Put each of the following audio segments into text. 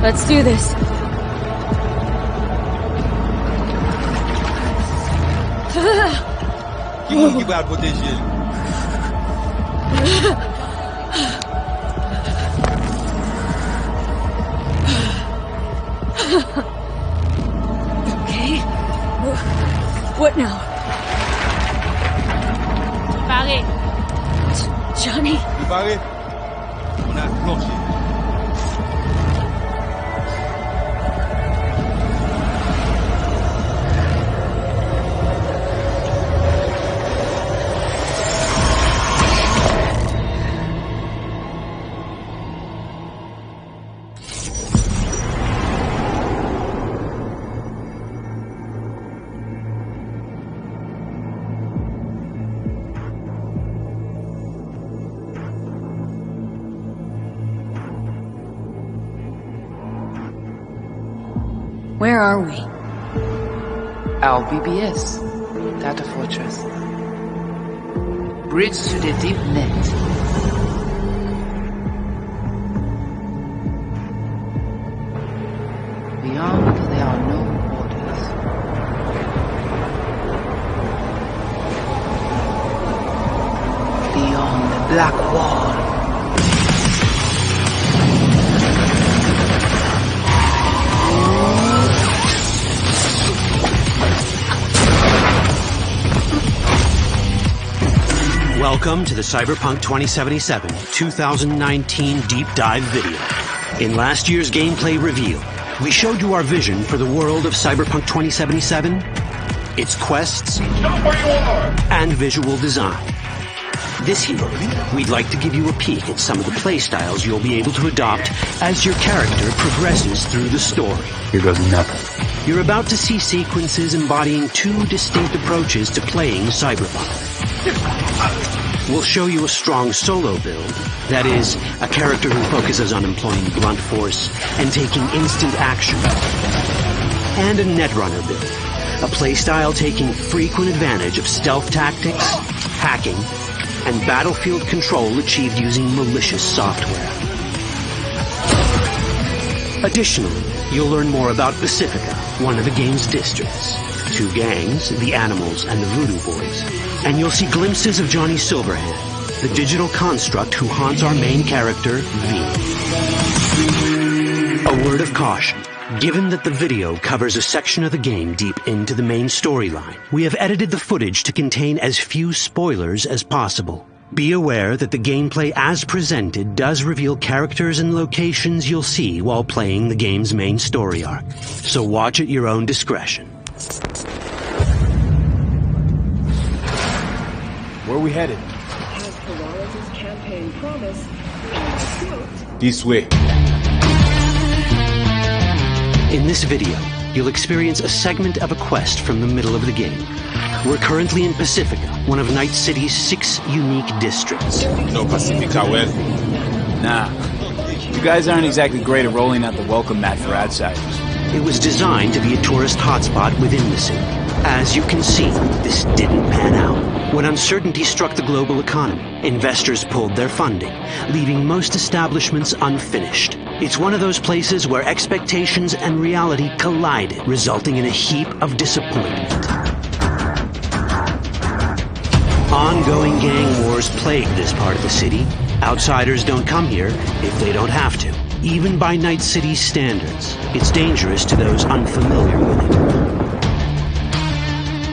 Let's do this. Qui va le protéger? Okay. What now? Barré. Johnny? Préparé? On a plongé. Where are we? Our BBS, Data Fortress. Bridge to the deep net. Beyond, there are no borders. Beyond the black wall. Welcome to the Cyberpunk 2077 2019 Deep Dive video. In last year's gameplay reveal, we showed you our vision for the world of Cyberpunk 2077, its quests, and visual design. This year, we'd like to give you a peek at some of the playstyles you'll be able to adopt as your character progresses through the story. Here goes nothing. You're about to see sequences embodying two distinct approaches to playing Cyberpunk. We'll show you a strong solo build, that is, a character who focuses on employing blunt force and taking instant action. And a netrunner build, a playstyle taking frequent advantage of stealth tactics, hacking, and battlefield control achieved using malicious software. Additionally, you'll learn more about Pacifica, one of the game's districts, two gangs, the Animals and the Voodoo Boys, and you'll see glimpses of Johnny Silverhand, the digital construct who haunts our main character, V. A word of caution. Given that the video covers a section of the game deep into the main storyline, we have edited the footage to contain as few spoilers as possible. Be aware that the gameplay as presented does reveal characters and locations you'll see while playing the game's main story arc. So watch at your own discretion. Where are we headed? As Peralez's campaign promised, quote, This way. In this video, you'll experience a segment of a quest from the middle of the game. We're currently in Pacifica, one of Night City's 6 unique districts. No Pacifica well. Nah. You guys aren't exactly great at rolling out the welcome mat for outsiders. It was designed to be a tourist hotspot within the city. As you can see, this didn't pan out. When uncertainty struck the global economy, investors pulled their funding, leaving most establishments unfinished. It's one of those places where expectations and reality collided, resulting in a heap of disappointment. Ongoing gang wars plague this part of the city. Outsiders don't come here if they don't have to. Even by Night City's standards, it's dangerous to those unfamiliar with it.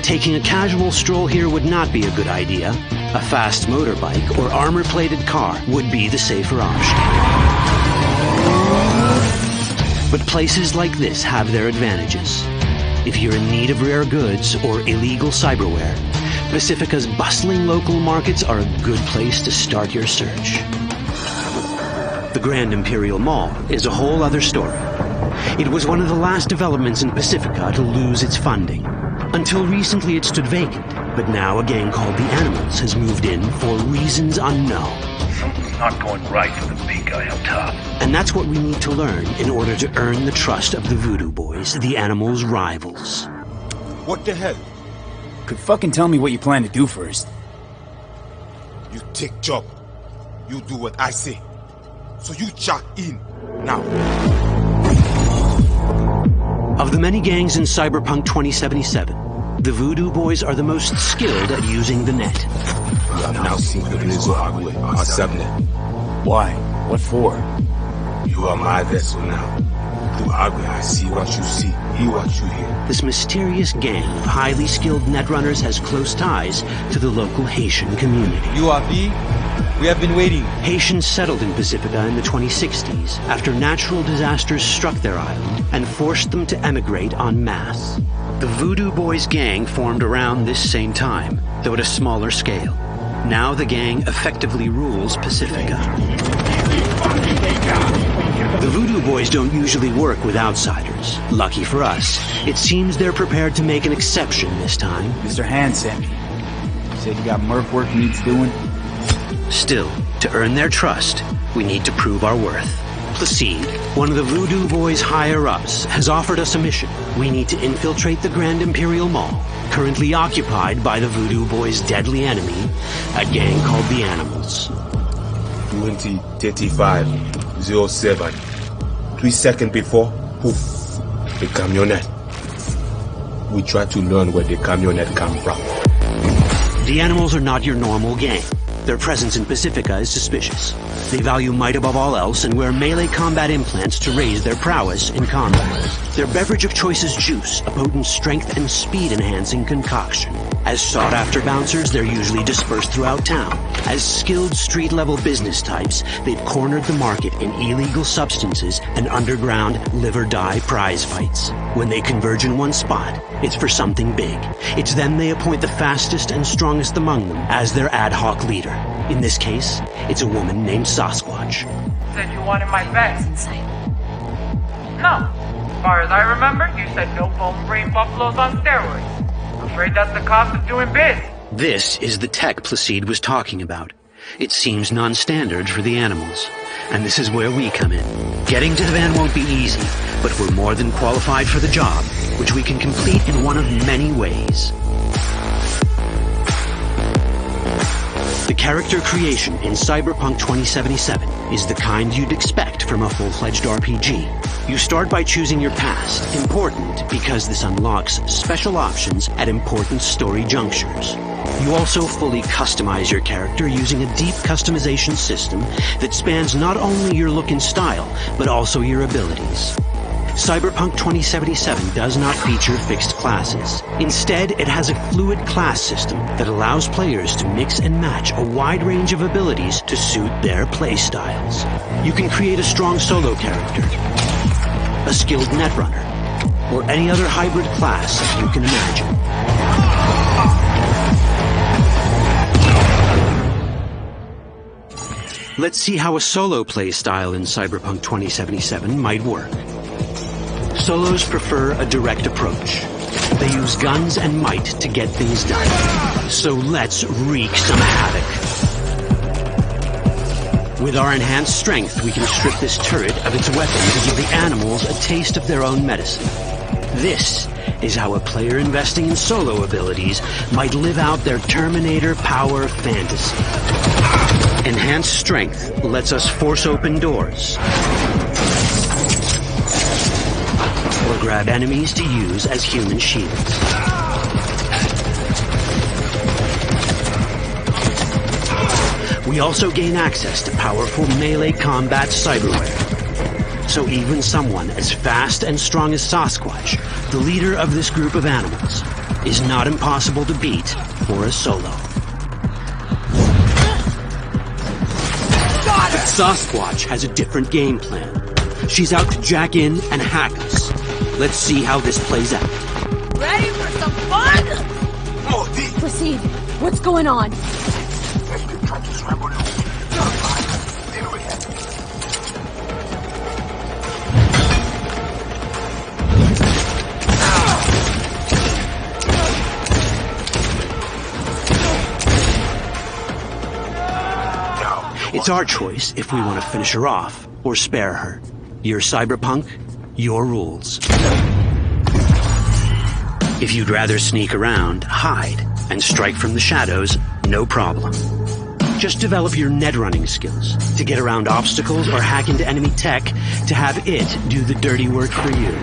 Taking a casual stroll here would not be a good idea. A fast motorbike or armor-plated car would be the safer option. But places like this have their advantages. If you're in need of rare goods or illegal cyberware, Pacifica's bustling local markets are a good place to start your search. The Grand Imperial Mall is a whole other story. It was one of the last developments in Pacifica to lose its funding. Until recently it stood vacant, but now a gang called the Animals has moved in for reasons unknown. Something's not going right for the big guy up top. And that's what we need to learn in order to earn the trust of the Voodoo Boys, the Animals' rivals. What the hell? Could fucking tell me what you plan to do first. You take job. You do what I say. So you jack in now. Of the many gangs in Cyberpunk 2077, the Voodoo Boys are the most skilled at using the net. You have now seen the Blizzard Agwe, our subnet. Why? What for? You are my vessel now. Through Agwe, I see what you see, hear what you hear. This mysterious gang of highly skilled netrunners has close ties to the local Haitian community. You are V? We have been waiting. Haitians settled in Pacifica in the 2060s after natural disasters struck their island and forced them to emigrate en masse. The Voodoo Boys gang formed around this same time, though at a smaller scale. Now the gang effectively rules Pacifica. The Voodoo Boys don't usually work with outsiders. Lucky for us, it seems they're prepared to make an exception this time. Mr. Hand sent me. He said you got Murph work needs doing. Still, to earn their trust, we need to prove our worth. Placide, one of the Voodoo Boys' higher-ups, has offered us a mission. We need to infiltrate the Grand Imperial Mall, currently occupied by the Voodoo Boys' deadly enemy, a gang called the Animals. 20:35:07. 3 seconds before, poof, the camionette. We try to learn where the camionette come from. The Animals are not your normal gang. Their presence in Pacifica is suspicious. They value might above all else and wear melee combat implants to raise their prowess in combat. Their beverage of choice is juice, a potent strength and speed-enhancing concoction. As sought-after bouncers, they're usually dispersed throughout town. As skilled street-level business types, they've cornered the market in illegal substances and underground live-or-die prize fights. When they converge in one spot, it's for something big. It's then they appoint the fastest and strongest among them as their ad hoc leader. In this case, it's a woman named Sasquatch. Said you wanted my best. Inside. No. As far as I remember, you said no bone brain buffaloes on steroids. I'm afraid that's the cost of doing biz. This is the tech Placide was talking about. It seems non-standard for the Animals. And this is where we come in. Getting to the van won't be easy, but we're more than qualified for the job, which we can complete in one of many ways. The character creation in Cyberpunk 2077 is the kind you'd expect from a full-fledged RPG. You start by choosing your past, important because this unlocks special options at important story junctures. You also fully customize your character using a deep customization system that spans not only your look and style, but also your abilities. Cyberpunk 2077 does not feature fixed classes. Instead, it has a fluid class system that allows players to mix and match a wide range of abilities to suit their playstyles. You can create a strong solo character, a skilled netrunner, or any other hybrid class you can imagine. Let's see how a solo play style in Cyberpunk 2077 might work. Solos prefer a direct approach. They use guns and might to get things done. So let's wreak some havoc. With our enhanced strength, we can strip this turret of its weapon to give the Animals a taste of their own medicine. This is how a player investing in solo abilities might live out their Terminator power fantasy. Enhanced strength lets us force open doors, or grab enemies to use as human shields. We also gain access to powerful melee combat cyberware. So even someone as fast and strong as Sasquatch, the leader of this group of animals, is not impossible to beat for a solo. But Sasquatch has a different game plan. She's out to jack in and hack us. Let's see how this plays out. Ready for some fun? Proceed. What's going on? It's our choice if we want to finish her off or spare her. You're Cyberpunk, your rules. If you'd rather sneak around, hide, and strike from the shadows, no problem. Just develop your netrunning skills to get around obstacles or hack into enemy tech to have it do the dirty work for you.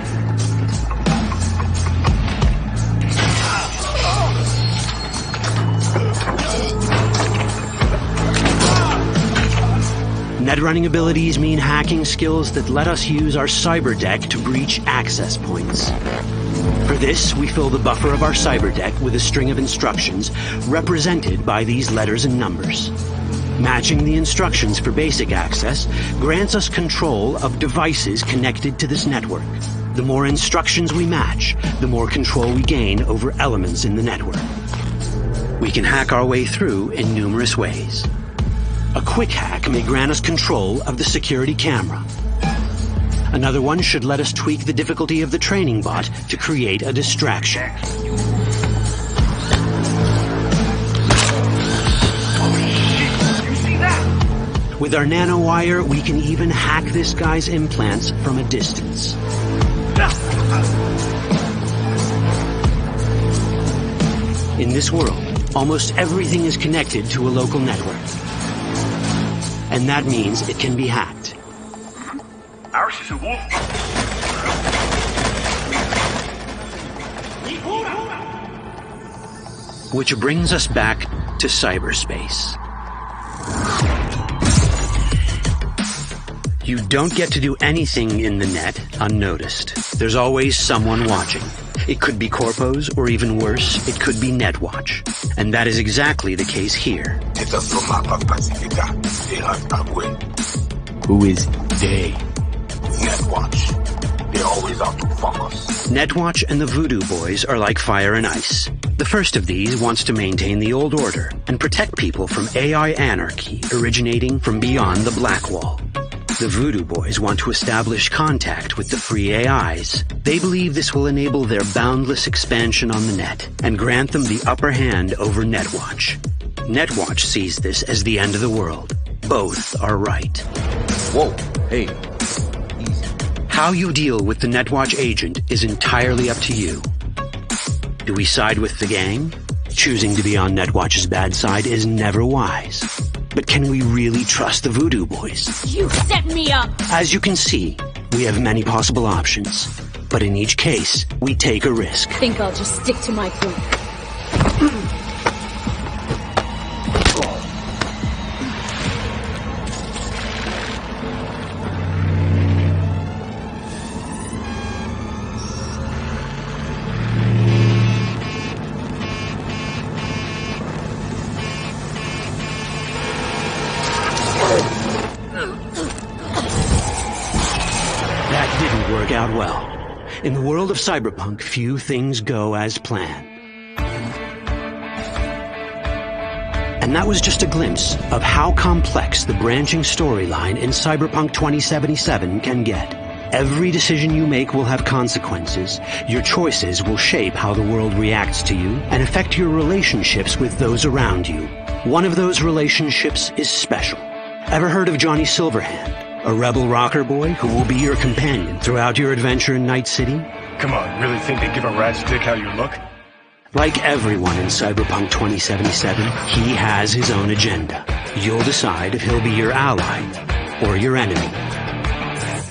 Netrunning abilities mean hacking skills that let us use our cyber deck to breach access points. For this, we fill the buffer of our cyber deck with a string of instructions represented by these letters and numbers. Matching the instructions for basic access grants us control of devices connected to this network. The more instructions we match, the more control we gain over elements in the network. We can hack our way through in numerous ways. A quick hack may grant us control of the security camera. Another one should let us tweak the difficulty of the training bot to create a distraction. With our nanowire, we can even hack this guy's implants from a distance. In this world, almost everything is connected to a local network. And that means it can be hacked. Ours is a wolf. Which brings us back to cyberspace. You don't get to do anything in the net unnoticed. There's always someone watching. It could be corpos, or even worse, it could be Netwatch. And that is exactly the case here. Who is they? Netwatch. They're always out to fuck us. Netwatch and the Voodoo Boys are like fire and ice. The first of these wants to maintain the old order and protect people from AI anarchy originating from beyond the Black Wall. The Voodoo Boys want to establish contact with the free AIs. They believe this will enable their boundless expansion on the net and grant them the upper hand over Netwatch. Netwatch sees this as the end of the world. Both are right. Whoa, hey. How you deal with the Netwatch agent is entirely up to you. Do we side with the gang? Choosing to be on Netwatch's bad side is never wise. But can we really trust the Voodoo Boys? You set me up! As you can see, we have many possible options. But in each case, we take a risk. Think I'll just stick to my group. Out well. In the world of Cyberpunk, few things go as planned. And that was just a glimpse of how complex the branching storyline in Cyberpunk 2077 can get. Every decision you make will have consequences. Your choices will shape how the world reacts to you and affect your relationships with those around you. One of those relationships is special. Ever heard of Johnny Silverhand? A rebel rocker boy who will be your companion throughout your adventure in Night City? Come on, really think they give a rat's dick how you look? Like everyone in Cyberpunk 2077, he has his own agenda. You'll decide if he'll be your ally or your enemy.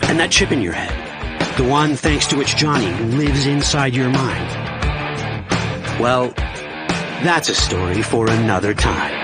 And that chip in your head, the one thanks to which Johnny lives inside your mind, well, that's a story for another time.